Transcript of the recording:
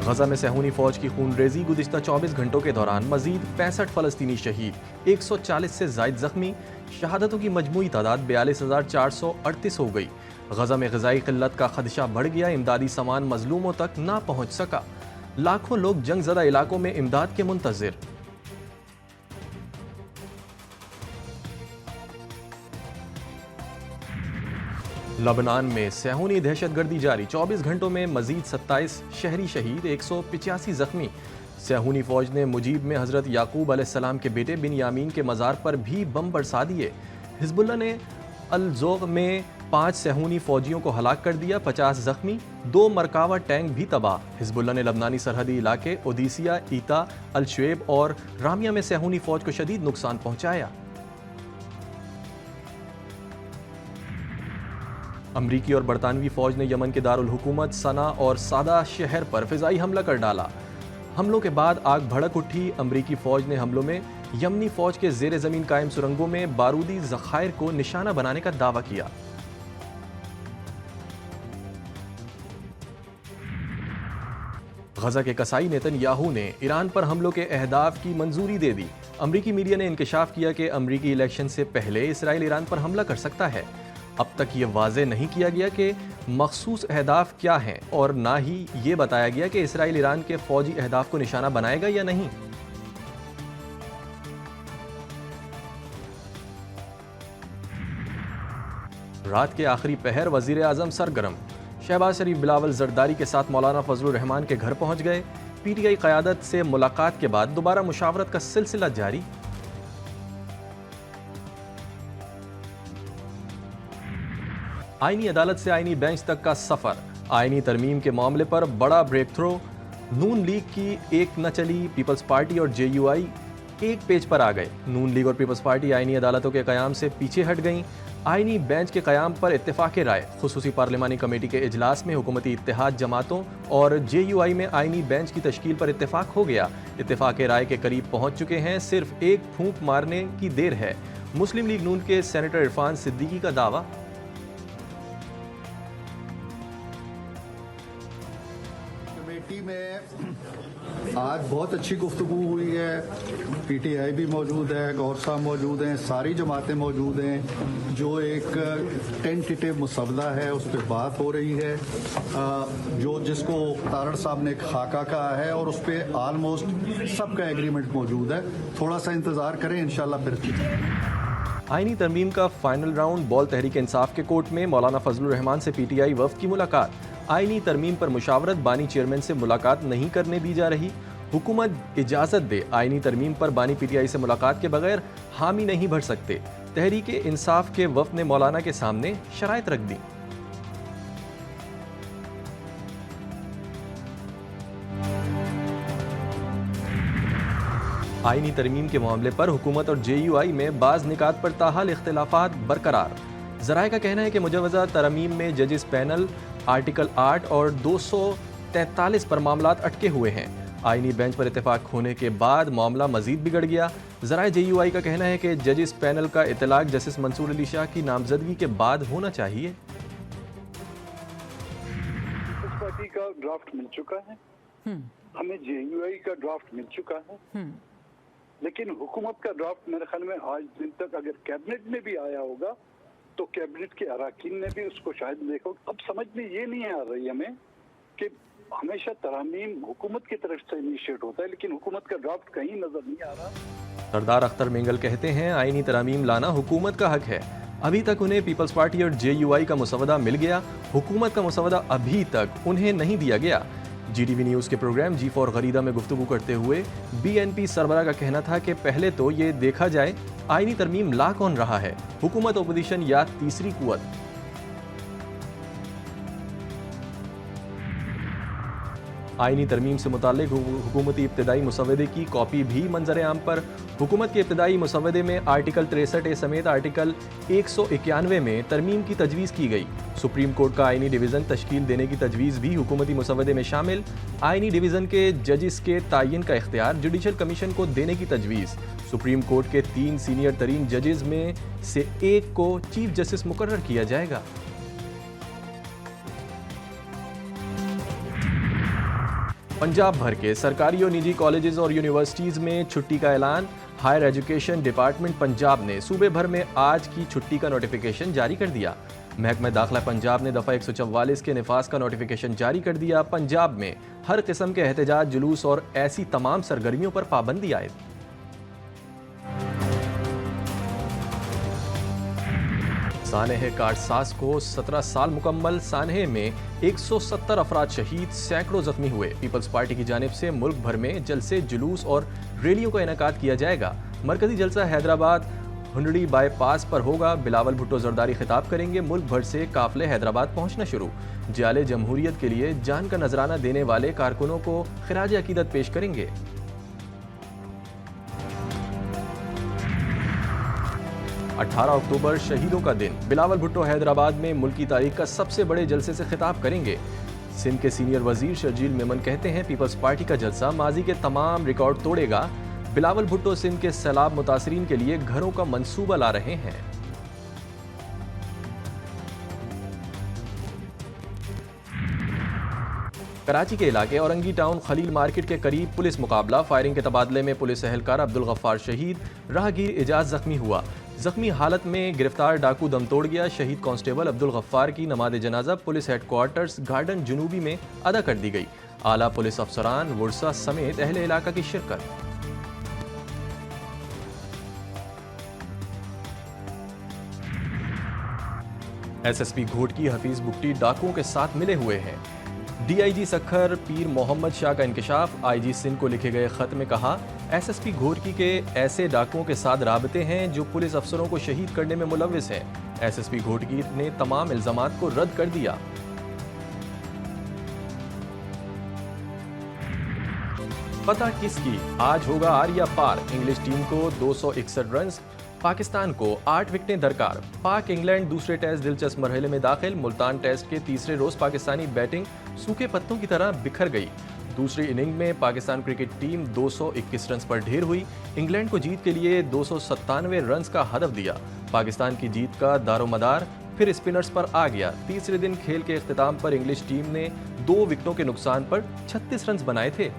गजा में सहूनी फौज की खूनरेजी, गुज़िश्ता 24 घंटों के दौरान मजीद 65 फ़लस्तीनी शहीद, 140 से ज़ायद ज़ख्मी। शहादतों की मजमूई तादाद 42,438 हो गई। गजा में ग़िज़ाई क़िल्लत का खदशा बढ़ गया, इमदादी सामान मजलूमों तक ना पहुँच सका। लाखों लोग जंगज़दा इलाकों में इमदाद के मुंतज़िर। लबनान में सहूनी दहशतगर्दी जारी, 24 घंटों में मजीद 27 शहरी शहीद, 185 जख्मी। सहूनी फौज ने मुजीब में हज़रत याकूब अलैहिस्सलाम के बेटे बिन यामीन के मज़ार पर भी बम बरसा दिए। हिज़्बुल्लाह ने अल-ज़ोग़ में 5 सहूनी फौजियों को हलाक कर दिया, 50 जख्मी। 2 मरकावा टैंक भी तबाह। हिज़्बुल्लाह ने लबनानी सरहदी इलाके ओदिसिया, ईता, अल-शुएब और रामिया में सहूनी फौज को शदीद नुकसान पहुँचाया। अमरीकी और बरतानवी फौज ने यमन के दारुल हुकूमत सना और सादा शहर पर फिजाई हमला कर डाला। हमलों के बाद आग भड़क उठी। अमरीकी फौज ने हमलों में यमनी फौज के ज़ेर ज़मीन कायम सुरंगों में बारूदी ज़खायर को निशाना बनाने का दावा किया। गजा के कसाई नेतन्याहू ने ईरान पर हमलों के अहदाफ की मंजूरी दे दी। अमरीकी मीडिया ने इंकशाफ किया कि अमरीकी इलेक्शन से पहले इसराइल ईरान पर हमला कर सकता है। अब तक ये वाज़े नहीं किया गया कि मखसूस अहदाफ क्या हैं और ना ही ये बताया गया कि इसराइल ईरान के फौजी अहदाफ को निशाना बनाएगा या नहीं। रात के आखिरी पहर वजीर आज़म सरगर्म। शहबाज शरीफ बिलावल जरदारी के साथ मौलाना फजलुर रहमान के घर पहुंच गए। पीटीआई क़यादत से मुलाकात के बाद दोबारा मुशावरत का सिलसिला जारी। आईनी अदालत से आईनी बेंच तक का सफर। आईनी तरमीम के मामले पर बड़ा ब्रेक थ्रो। नून लीग की एक न चली, पीपल्स पार्टी और जेयूआई एक पेज पर आ गए। नून लीग और पीपल्स पार्टी आईनी अदालतों के क़याम से पीछे हट गईं। आईनी बेंच के क़याम पर इत्तेफाक राय। खुसूसी पार्लिमानी कमेटी के इजलास में हुकूमती इत्तेहाद जमातों और जेयूआई में आईनी बेंच की तश्कील पर इत्तेफाक हो गया। इत्तेफाक राय के करीब पहुंच चुके हैं, सिर्फ एक फूंक मारने की देर है। मुस्लिम लीग नून के सेनेटर इरफान सिद्दीकी का दावा। कमेटी में आज बहुत अच्छी गुफ्तगू हुई है। पीटीआई भी मौजूद है, गौर साहब मौजूद हैं, सारी जमातें मौजूद हैं। जो एक टेंटेटिव मुसवदा है उस पर बात हो रही है, जो जिसको तारड़ साहब ने खाका कहा है और उस पर आलमोस्ट सबका एग्रीमेंट मौजूद है। थोड़ा सा इंतजार करें, इंशाल्लाह फिर। आईनी तरमीम का final round. Ball Tehreek Insaf के कोर्ट में मौलाना फजलुर रहमान से पीटीआई वफ्द की मुलाकात। आईनी तरमीम पर मुशावरत, बानी चेयरमैन से मुलाकात नहीं करने दी जा रही। हुकूमत इजाज़त दे, आईनी तरमीम पर बानी पीटीआई से मुलाकात के बगैर हामी नहीं भर सकते। तहरीक इंसाफ के वफ्द ने मौलाना के सामने शराइत रख दी। आईनी तरमीम के मामले पर हुकूमत और जेयूआई में बाज़ निकात पर ताहाल इख्तिलाफात बरकरार। ज़राए का कहना है कि मुजवज़ा तरमीम में जजिस पैनल आर्टिकल 8 और 243 पर मामलात अटके हुए हैं। आईनी बेंच पर इत्तेफाक होने के बाद मामला मजीद बिगड़ गया। ज़राए जेयूआई का कहना है कि जजिस पैनल का इतलाक जस्टिस मंसूर अली शाह की नामजदगी के बाद होना चाहिए। पार्टी का ड्राफ्ट मिल चुका है, हमें जेयूआई का ड्राफ्ट मिल चुका है, लेकिन हुकूमत का ड्राफ्ट मेरे ख्याल में आज दिन तक अगर कैबिनेट में भी आया होगा तो कैबिनेट के अराकीन ने भी उसको शायद देखो। अब समझ में ये नहीं आ रही हमें कि हमेशा तरामीम हुकूमत की तरफ से इनिशिएट होता है, लेकिन हुकूमत का ड्राफ्ट कहीं नजर नहीं आ रहा। सरदार अख्तर मेंगल कहते हैं आईनी तरामीम लाना हुकूमत का हक है। अभी तक उन्हें पीपल्स पार्टी और जेयूआई का मुसवदा मिल गया, हुकूमत का मुसवदा अभी तक उन्हें नहीं दिया गया। जीटीवी न्यूज़ के प्रोग्राम G4 गरीदा में गुफ्तगू करते हुए बीएनपी सरबराह का कहना था कि पहले तो ये देखा जाए आईनी तरमीम ला कौन रहा है, हुकूमत, ओपोजिशन या तीसरी कुव्वत। आईनी तरमीम से मुताल्लिक हुकूमती इब्तदाई मुसवदे की कॉपी भी मंजर आम पर। हुकूमत के इब्तदाई मुसवदे में आर्टिकल 63A समेत आर्टिकल 191 में तरमीम की तजवीज़ की गई। सुप्रीम कोर्ट का आईनी डिवीज़न तश्कील देने की तजवीज़ भी हुकूमती मुसवदे में शामिल। आईनी डिवीज़न के जजिस के तयन का इख्तियार जुडिशल कमीशन को देने की तजवीज़। सुप्रीम कोर्ट के 3 सीनियर तरीन जजेस में से एक को चीफ जस्टिस मुकर्रर किया जाएगा। पंजाब भर के सरकारी और निजी कॉलेजेस और यूनिवर्सिटीज में छुट्टी का ऐलान। हायर एजुकेशन डिपार्टमेंट पंजाब ने सूबे भर में आज की छुट्टी का नोटिफिकेशन जारी कर दिया। महकमा दाखिला पंजाब ने दफ़ा 144 के निफाज का नोटिफिकेशन जारी कर दिया। पंजाब में हर किस्म के एहतजाज, जुलूस और ऐसी तमाम सरगर्मियों पर पाबंदी आयद। सानहे काटसास को 17 साल मुकम्मल। सानहे में 170 अफराद शहीद, सैकड़ों जख्मी हुए। पीपल्स पार्टी की जानिब से मुल्क भर में जलसे, जुलूस और रैलियों का इनेकाद किया जाएगा। मरकजी जलसा हैदराबाद हुंडड़ी बाईपास पर होगा। बिलावल भुट्टो जरदारी खिताब करेंगे। मुल्क भर से काफिले हैदराबाद पहुंचना शुरू। जियाले जमहूरियत के लिए जान का नजराना देने वाले कारकुनों को खिराज अकीदत पेश करेंगे। 18 अक्टूबर शहीदों का दिन। बिलावल भुट्टो हैदराबाद में मुल्क की तारीख का सबसे बड़े जलसे से खिताब करेंगे। सिंध के सीनियर वजीर शर्जील मेमन कहते हैं, पीपल्स पार्टी का जलसा माजी के तमाम रिकॉर्ड तोड़ेगा। बिलावल भुट्टो सिंध के सैलाब मुतासरीन के लिए घरों का मंसूबा ला रहे हैं। कराची के इलाके औरंगी टाउन खलील मार्केट के करीब पुलिस मुकाबला। फायरिंग के तबादले में पुलिस एहलकार अब्दुल गफ्फार शहीद, राहगीर एजाज जख्मी हुआ। जख्मी हालत में गिरफ्तार डाकू दम तोड़ गया। शहीद कांस्टेबल अब्दुल गफ्फार की नमाज जनाजा पुलिस हेडक्वार्टर्स गार्डन जुनूबी में अदा कर दी गई। आला पुलिस अफसरान, वुरसा समेत अहले इलाका की शिरकत। एसएसपी घोटकी हफीज बुट्टी डाकुओं के साथ मिले हुए हैं। डीआईजी सखर पीर मोहम्मद शाह का इंकशाफ। आईजी सिंध को लिखे गए खत में कहा, एसएसपी घोटकी के ऐसे डाकुओं के साथ राबते हैं जो पुलिस अफसरों को शहीद करने में मुलव्विस हैं। एसएसपी घोटकी ने तमाम इल्जामात को रद्द कर दिया। पता किसकी, आज होगा आर्या पार। इंग्लिश टीम को 261 रन, पाकिस्तान को 8 विकेटें दरकार। पाक इंग्लैंड दूसरे टेस्ट दिलचस्प मरहले में दाखिल। मुल्तान टेस्ट के तीसरे रोज पाकिस्तानी बैटिंग सूखे पत्तों की तरह बिखर गई। दूसरी इनिंग में पाकिस्तान क्रिकेट टीम 221 रन पर ढेर हुई। इंग्लैंड को जीत के लिए 297 रन का हदफ दिया। पाकिस्तान की जीत का दारोमदार फिर स्पिनर्स पर आ गया। तीसरे दिन खेल के इख्तिताम पर इंग्लिश टीम ने 2 विकेटों के नुकसान पर 36 रन बनाए थे।